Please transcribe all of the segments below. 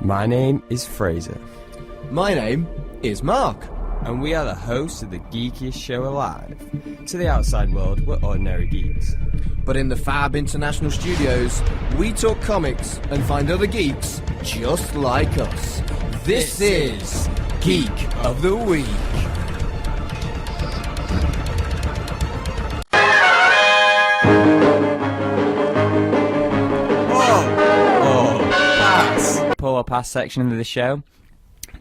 My name is Fraser. My name is Mark. And we are the hosts of the geekiest show alive. To the outside world, we're ordinary geeks. But in the Fab International Studios, we talk comics and find other geeks just like us. This is Geek of the Week. Pull or pass section of the show.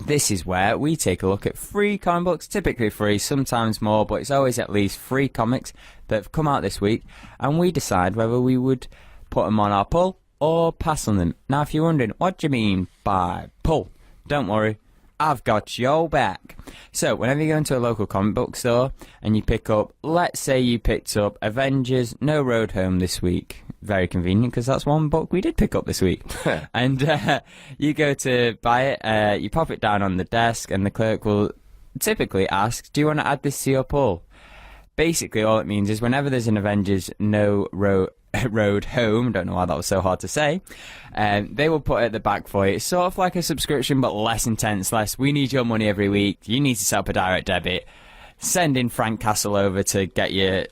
This is where we take a look at free comic books, typically free, sometimes more, but it's always at least free comics that have come out this week, and we decide whether we would put them on our pull or pass on them. Now, if you're wondering, what do you mean by pull? Don't worry, I've got your back. So, whenever you go into a local comic book store and you pick up, let's say you picked up Avengers No Road Home this week. Very convenient, because that's one book we did pick up this week. And you go to buy it, you pop it down on the desk, and the clerk will typically ask, do you want to add this to your pull? Basically, all it means is whenever there's an Avengers No Road Home, don't know why that was so hard to say, they will put it at the back for you. It's sort of like a subscription, but less intense, less, we need your money every week, you need to set up a direct debit, send in Frank Castle over to get your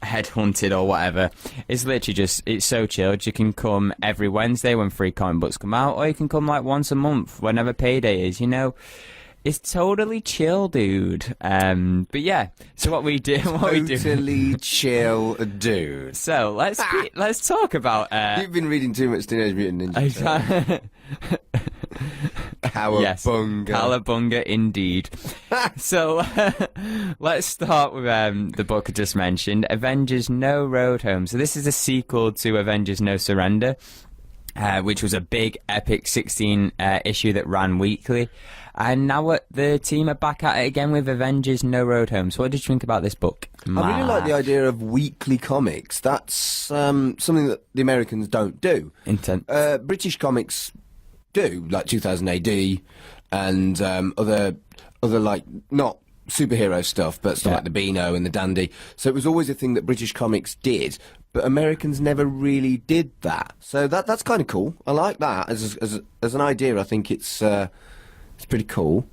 head hunted or whatever. It's literally just, it's so chilled. You can come every Wednesday when free comic books come out, or you can come like once a month whenever payday is, you know. It's totally chill, dude. But yeah, so what we do... Totally chill, dude. So, let's talk about... You've been reading too much Teenage Mutant Ninja Turtles. Cowabunga. Yes, Cowabunga indeed. So, let's start with the book I just mentioned, Avengers No Road Home. So this is a sequel to Avengers No Surrender, which was a big, epic 16 issue that ran weekly. And now the team are back at it again with Avengers No Road Home. So what did you think about this book, Mark? I really like the idea of weekly comics. That's something that the Americans don't do. British comics do, like 2000 AD and other like, not superhero stuff, but stuff like the Beano and the Dandy. So it was always a thing that British comics did, but Americans never really did that. So that's kind of cool. I like that as an idea. I think it's pretty cool.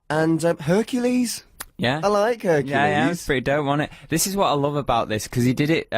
And Hercules. Yeah, I like Hercules. Yeah, it's pretty dope, wasn't it? This is what I love about this, because he did it.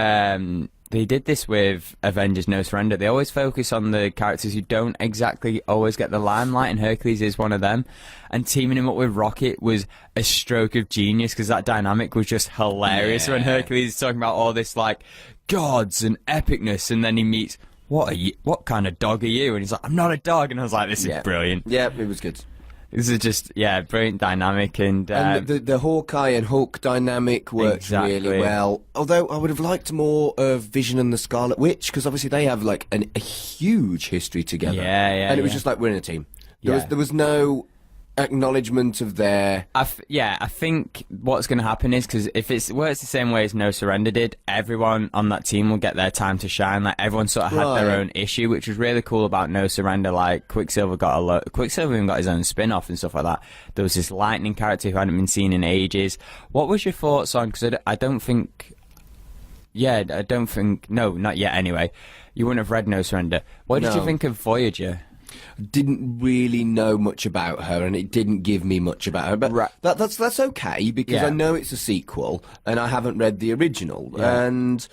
They did this with Avengers No Surrender. They always focus on the characters who don't exactly always get the limelight, and Hercules is one of them. And teaming him up with Rocket was a stroke of genius, because that dynamic was just hilarious. When Hercules is talking about all this, like, gods and epicness, and then he meets, what kind of dog are you? And he's like, I'm not a dog. And I was like, this is brilliant. Yeah, it was good. This is just, brilliant dynamic. And the Hawkeye and Hulk dynamic works really well. Although I would have liked more of Vision and the Scarlet Witch, because obviously they have like a huge history together. And it was just like, we're in a team. There was no acknowledgement of their... I think what's going to happen is, because if it works the same way as No Surrender did, everyone on that team will get their time to shine. Like, everyone sort of had their own issue, which was really cool about No Surrender. Like, Quicksilver even got his own spin-off and stuff like that. There was this Lightning character who hadn't been seen in ages. What was your thoughts on... Because I don't think... No, not yet anyway. You wouldn't have read No Surrender. What did you think of Voyager? Didn't really know much about her, and it didn't give me much about her, but that's okay, because I know it's a sequel and I haven't read the original, and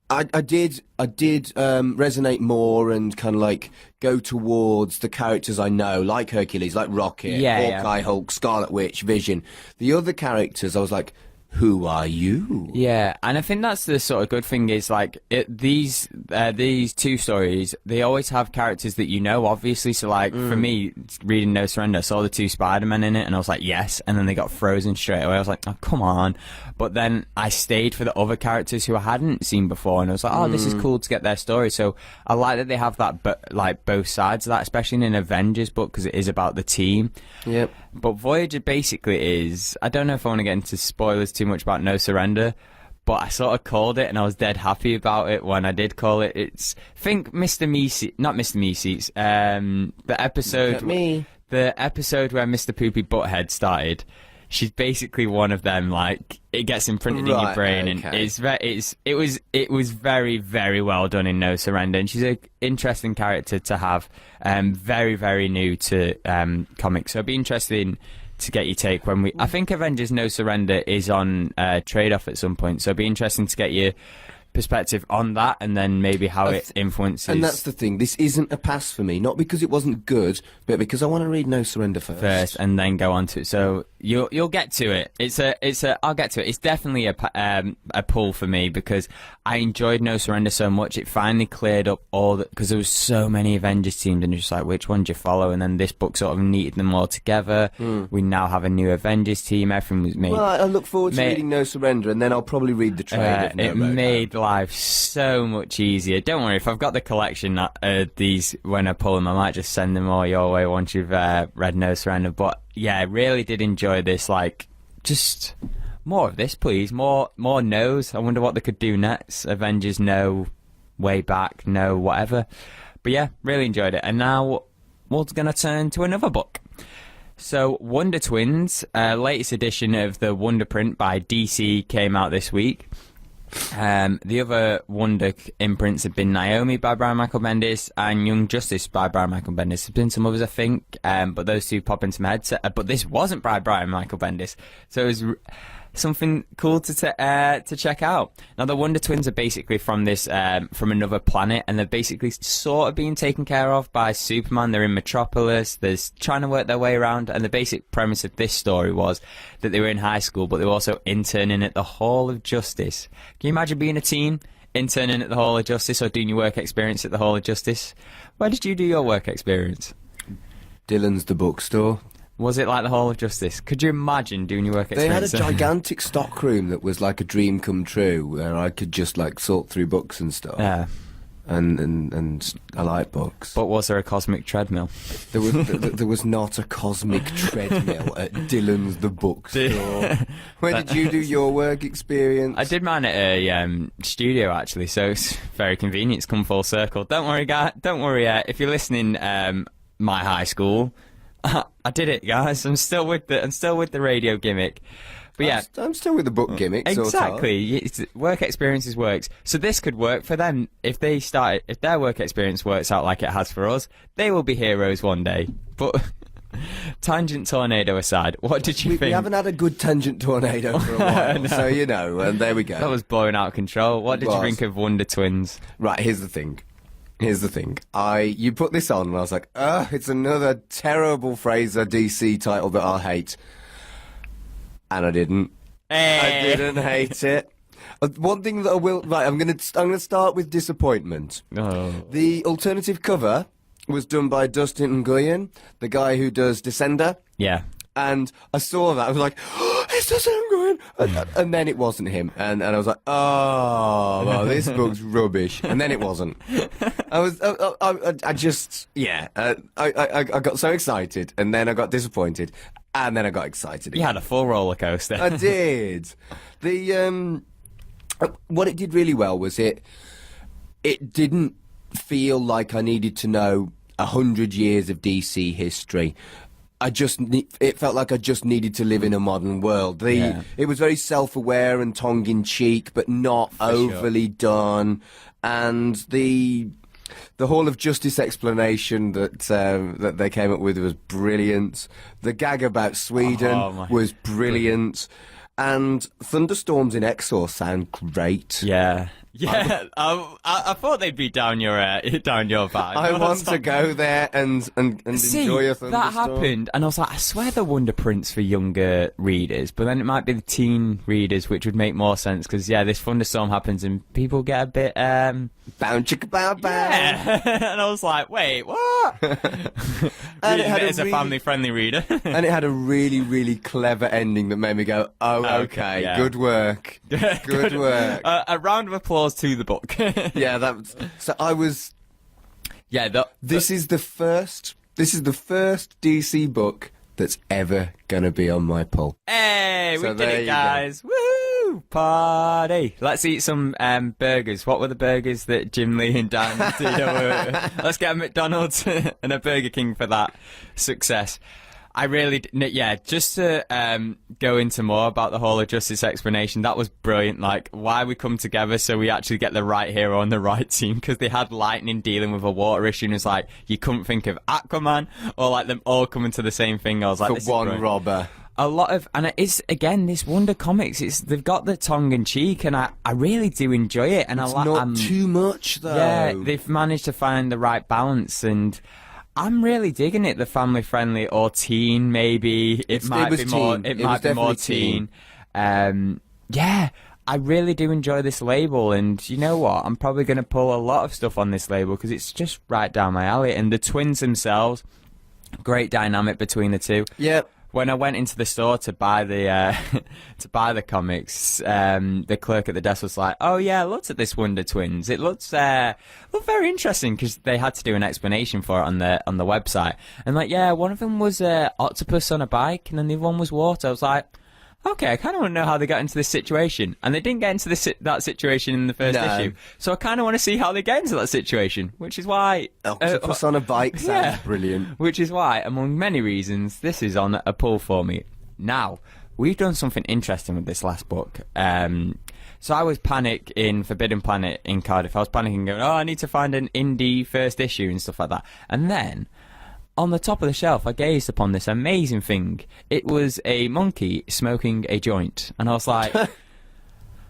I did resonate more and kind of like go towards the characters I know, like Hercules, like Rocket, Hawkeye, Hulk, Scarlet Witch, Vision. The other characters I was like, who are you? Yeah, and I think that's the sort of good thing is, like, these two stories, they always have characters that you know, obviously. So, like, for me, reading No Surrender, I saw the two Spider-Men in it, and I was like, yes, and then they got frozen straight away. I was like, oh, come on. But then I stayed for the other characters who I hadn't seen before, and I was like, oh, this is cool to get their story. So I like that they have that, like, both sides of that, especially in an Avengers book, because it is about the team. Yep. But Voyager basically is, I don't know if I want to get into spoilers too much about No Surrender, but I sort of called it, and I was dead happy about it when I did call it. It's, think Mr. Meeseeks, not Mr. Meeseeks, the episode where Mr. Poopy Butthead started. she's basically one of them. Like, it gets imprinted in your brain, and it was very, very well done in No Surrender, and she's an interesting character to have. Very, very new to comics, so I'd be interested to get your take when I think Avengers No Surrender is on trade-off at some point, so it'd be interesting to get your perspective on that, and then maybe how it influences. And that's the thing, this isn't a pass for me, not because it wasn't good, but because I want to read No Surrender first and then go on to it. So you'll get to it. I'll get to it. It's definitely a pull for me, because I enjoyed No Surrender so much. It finally cleared up because there was so many Avengers teams, and you're just like, which one do you follow? And then this book sort of neated them all together. We now have a new Avengers team. Everything was made. Well, I look forward to reading No Surrender, and then I'll probably read the trade of No It Road made life so much easier. Don't worry, if I've got the collection these when I pull them, I might just send them all your way once you've read No Surrender. But yeah, I really did enjoy this. Like, just more of this, please. More no's. I wonder what they could do next. Avengers no, way back no, whatever. But yeah, really enjoyed it. And now we're going to turn to another book. So, Wonder Twins, latest edition of the Wonder print by DC, came out this week. The other Wonder imprints have been Naomi by Brian Michael Bendis and Young Justice by Brian Michael Bendis. There's been some others, I think, but those two pop into my head. But this wasn't by Brian Michael Bendis, so it was something cool to check out. Now, the Wonder Twins are basically from another planet, and they're basically sort of being taken care of by Superman. They're in Metropolis. They're trying to work their way around, and the basic premise of this story was that they were in high school, but they were also interning at the Hall of Justice. Can you imagine being a teen interning at the Hall of Justice, or doing your work experience at the Hall of Justice? Where did you do your work experience? Dylan's the bookstore. Was it like the Hall of Justice? Could you imagine doing your work experience? They had a gigantic stockroom that was like a dream come true, where I could just like sort through books and stuff. Yeah. And I like books. But was there a cosmic treadmill? There was not a cosmic treadmill at Dylan's the bookstore. Where did you do your work experience? I did mine at a studio, actually, so it's very convenient. It's come full circle. Don't worry, guys. Don't worry. If you're listening, my high school, I did it, guys. I'm still with the radio gimmick. But yeah, I'm still with the book gimmick. Exactly. Work experiences works. So this could work for them if their work experience works out like it has for us. They will be heroes one day. But tangent tornado aside, what did you think? We haven't had a good tangent tornado for a while, No. so and there we go. That was blowing out of control. What did you think of Wonder Twins? Right, here's the thing. You put this on, and I was like, it's another terrible Fraser DC title that I'll hate. And I didn't. I didn't hate it. One thing that I will... Right, I'm gonna start with disappointment. Oh. The alternative cover was done by Dustin Nguyen, the guy who does Descender. Yeah. And I saw that. I was like, it's Dustin Nguyen! And then it wasn't him. And I was like, oh, well, this book's rubbish. And then it wasn't. I got so excited, and then I got disappointed. And then I got excited again. You had a full roller coaster. I did. What it did really well was it didn't feel like I needed to know 100 years of DC history. It felt like I just needed to live in a modern world. It was very self-aware and tongue-in-cheek, but not overly done. And the Hall of Justice explanation that they came up with was brilliant. The gag about Sweden was brilliant. And thunderstorms in Exor sound great. Yeah. Yeah, I thought they'd be down your vibe. I want to go there and enjoy a thunderstorm. That happened, and I was like, I swear they're Wonder prints for younger readers, but then it might be the teen readers, which would make more sense, because, yeah, this thunderstorm happens and people get a bit, Bound chicka bow bow. Yeah. And I was like, wait, what? And it had as a family-friendly reader. And it had a really, really clever ending that made me go, okay, yeah. Good work. Good work. A round of applause to the book. Yeah, so I was. Yeah, this is the first DC book that's ever gonna be on my pull. Hey, we did it, guys! Woohoo! Party! Let's eat some burgers. What were the burgers that Jim Lee and Dan did? Let's get a McDonald's and a Burger King for that success. I really, just to go into more about the Hall of Justice explanation, that was brilliant. Like, why we come together so we actually get the right hero on the right team, because they had Lightning dealing with a water issue, and it's like, you couldn't think of Aquaman, or like them all coming to the same thing. I was like, for one robber. A lot of, and it is, again, this Wonder Comics, they've got the tongue in cheek, and I really do enjoy it. And it's not too much, though. Yeah, they've managed to find the right balance, and I'm really digging it. The family friendly or teen, maybe it might be more teen. Yeah, I really do enjoy this label, and you know what? I'm probably going to pull a lot of stuff on this label because it's just right down my alley. And the twins themselves, great dynamic between the two. Yep. When I went into the store to buy the comics, the clerk at the desk was like, "Oh yeah, look at this Wonder Twins. It looks very interesting," because they had to do an explanation for it on the website. And like, yeah, one of them was octopus on a bike, and then the other one was water. I was like, okay, I kind of want to know how they got into this situation. And they didn't get into that situation in the first issue. So I kind of want to see how they get into that situation, which is why... Octopus on a bike sounds brilliant. Which is why, among many reasons, this is on a pull for me. Now, we've done something interesting with this last book. So I was panic in Forbidden Planet in Cardiff. I was panicking going, I need to find an indie first issue and stuff like that. And then... on the top of the shelf, I gazed upon this amazing thing. It was a monkey smoking a joint. And I was like,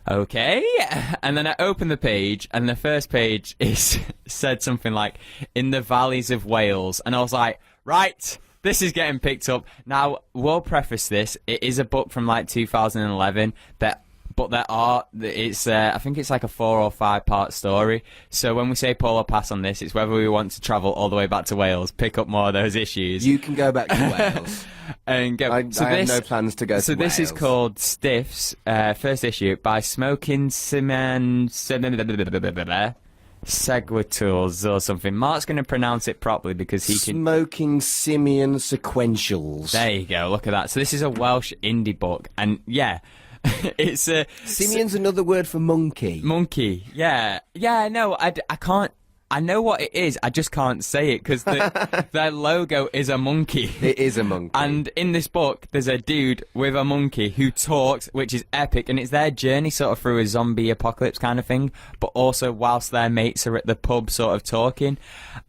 okay. And then I opened the page, and the first page said something like, in the valleys of Wales. And I was like, right, this is getting picked up. Now, we'll preface this. It is a book from like 2011 but I think it's like a 4 or 5 part story. So when we say pull or pass on this, it's whether we want to travel all the way back to Wales, pick up more of those issues. You can go back to Wales. And go. I have no plans to go to Wales. So this is called Stiffs, first issue, by Smoking Simian... Sequentials or something. Mark's going to pronounce it properly because he can... Smoking Simian Sequentials. There you go, look at that. So this is a Welsh indie book, and yeah... it's a Simian's another word for monkey. Monkey, yeah. No, I can't. I know what it is. I just can't say it because their logo is a monkey. It is a monkey. And in this book, there's a dude with a monkey who talks, which is epic, and it's their journey sort of through a zombie apocalypse kind of thing, but also whilst their mates are at the pub sort of talking.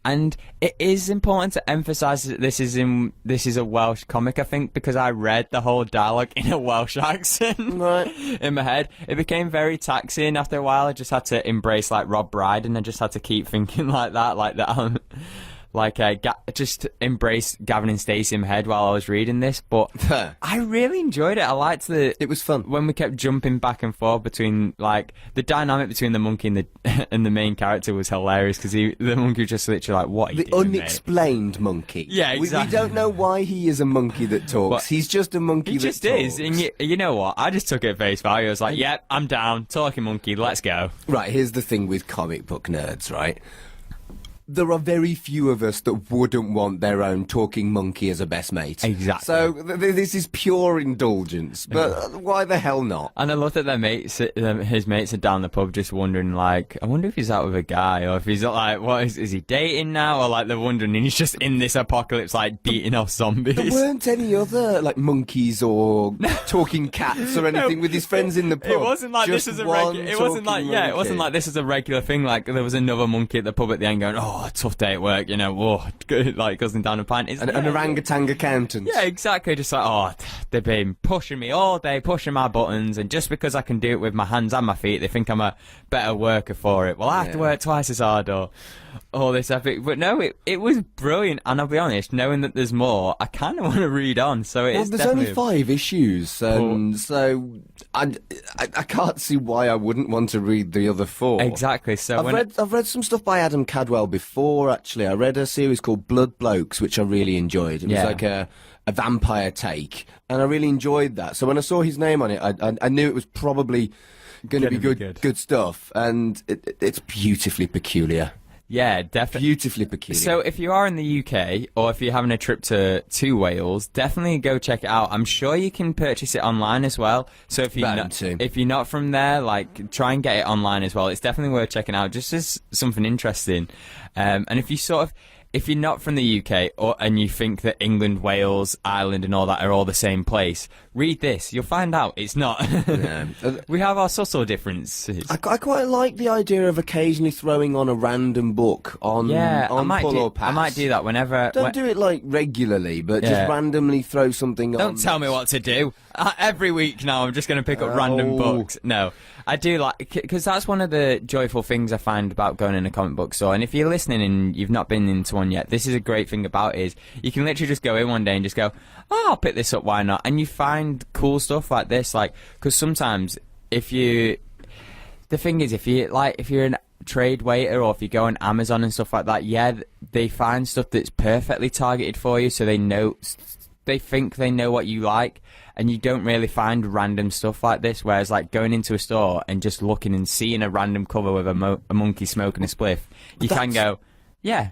And it is important to emphasise that this is a Welsh comic, I think, because I read the whole dialogue in a Welsh accent in my head. It became very taxing after a while. I just had to embrace like Rob Brydon, and I just had to keep thinking like that, just embrace Gavin and Stacey in my head while I was reading this. But I really enjoyed it. I liked it was fun when we kept jumping back and forth between like the dynamic between the monkey and the main character was hilarious because the monkey was just literally like, what are you doing, unexplained mate? Monkey. Yeah, exactly. We don't know why he is a monkey that talks. But he's just a monkey that talks. He just is. And you know what? I just took it at face value. I was like, yep, I'm down. Talking monkey, let's go. Right, here's the thing with comic book nerds, right? There are very few of us that wouldn't want their own talking monkey as a best mate. Exactly. So this is pure indulgence, but why the hell not? And I love that his mates are down the pub just wondering, like, I wonder if he's out with a guy, or if he's like, what is he dating now? Or like they're wondering, and he's just in this apocalypse, like beating off zombies. There weren't any other like monkeys or talking cats or anything with his friends in the pub. It wasn't like this is a regular. It wasn't like this is a regular thing. Like there was another monkey at the pub at the end going, oh, a tough day at work, you know, like guzzling down a pint. An orangutan accountant. Yeah, exactly. Just like, oh, they've been pushing me all day, pushing my buttons, and just because I can do it with my hands and my feet, they think I'm a better worker for it. Well, I have to work twice as hard, or all this epic. But no, it was brilliant, and I'll be honest, knowing that there's more, I kind of want to read on. So there's only 5 issues, so I can't see why I wouldn't want to read the other 4. Exactly. So I've read some stuff by Adam Cadwell before. Actually, I read a series called Blood Blokes, which I really enjoyed. It was like a vampire take, and I really enjoyed that. So when I saw his name on it, I knew it was probably going to be good stuff, and it's beautifully peculiar. Yeah, definitely. Beautifully peculiar. So if you are in the UK, or if you're having a trip to Wales, definitely go check it out. I'm sure you can purchase it online as well. So if you're not from there, like, try and get it online as well. It's definitely worth checking out, just as something interesting. And if you sort of... if you're not from the UK and you think that England, Wales, Ireland and all that are all the same place, read this. You'll find out it's not. Yeah. We have our subtle differences. I quite like the idea of occasionally throwing on a random book on Pull or Pass. I might do that whenever. Don't do it like regularly, but just randomly throw something on. Don't tell me what to do. Every week now I'm just going to pick up random books. No, I do like, because that's one of the joyful things I find about going in a comic book store. And if you're listening and you've not been into one yet, this is a great thing about it, is you can literally just go in one day and just go, oh, I'll pick this up, why not? And you find cool stuff like this, like, because sometimes the thing is, if you're an trade waiter, or if you go on Amazon and stuff like that, they find stuff that's perfectly targeted for you, so they think they know what you like, and you don't really find random stuff like this. Whereas, like, going into a store and just looking and seeing a random cover with a monkey smoking a spliff, you can go, yeah.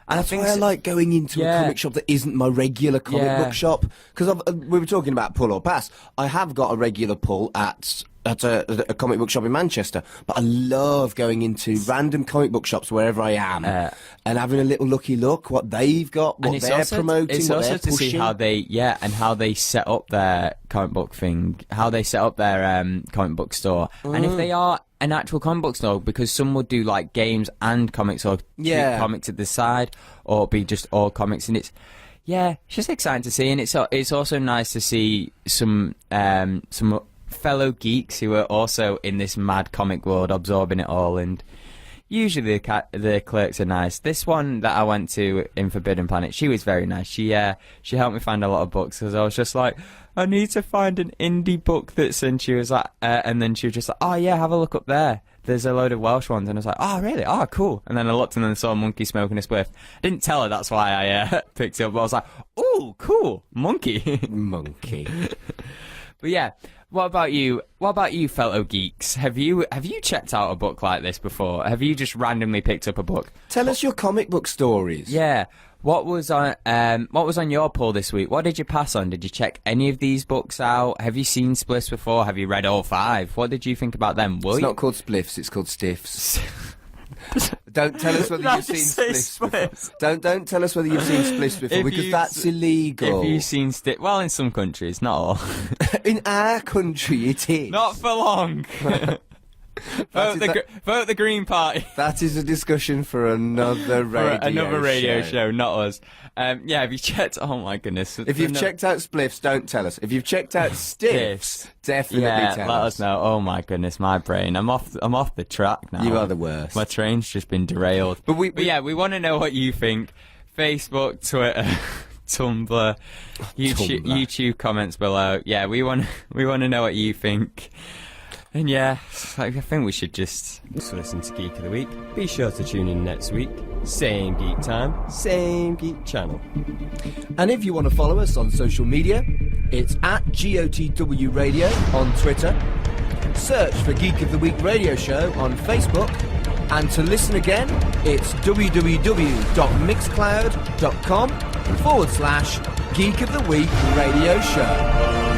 And that's why I like going into a comic shop that isn't my regular comic book shop. Because we were talking about Pull or Pass. I have got a regular pull at a comic book shop in Manchester, but I love going into random comic book shops wherever I am and having a little look what they've got, what they're promoting, it's what also they're to pushing. see how they set up their comic book thing, how they set up their comic book store, and if they are an actual comic book store, because some would do like games and comics, or comics at the side, or be just all comics, and it's just exciting to see. And it's also nice to see some fellow geeks who are also in this mad comic world, absorbing it all. And usually the clerks are nice. This one that I went to in Forbidden Planet, she was very nice. She helped me find a lot of books, because I was just like, I need to find an indie book that's, and she was like, and then she was just like, oh yeah, have a look up there. There's a load of Welsh ones. And I was like, oh really? Oh cool. And then I looked and then saw a monkey smoking a spliff. I didn't tell her that's why I picked it up, but I was like, oh cool, monkey. Monkey. But yeah. What about you? What about you, fellow geeks? Have you checked out a book like this before? Have you just randomly picked up a book? Tell us your comic book stories. Yeah. What was on your pull this week? What did you pass on? Did you check any of these books out? Have you seen Spliffs before? Have you read all 5? What did you think about them? It's not called Spliffs, it's called Stiffs. Don't tell us whether you've seen Spliffs before. Don't tell us whether you've seen Spliffs before, because that's illegal. If you've seen well, in some countries, not all. In our country, it is. Not for long. Vote the Green Party. That is a discussion for another radio show, not us. Have you checked? Oh my goodness! If you've checked out Spliffs, don't tell us. If you've checked out Stiffs, definitely tell us. Let us know. Oh my goodness, my brain. I'm off the track now. You are the worst. My train's just been derailed. But we want to know what you think. Facebook, Twitter, Tumblr, YouTube comments below. Yeah, we want to know what you think. And I think we should just listen to Geek of the Week. Be sure to tune in next week. Same geek time, same geek channel. And if you want to follow us on social media, it's at GOTW Radio on Twitter. Search for Geek of the Week Radio Show on Facebook. And to listen again, it's www.mixcloud.com/Geek of the Week Radio Show.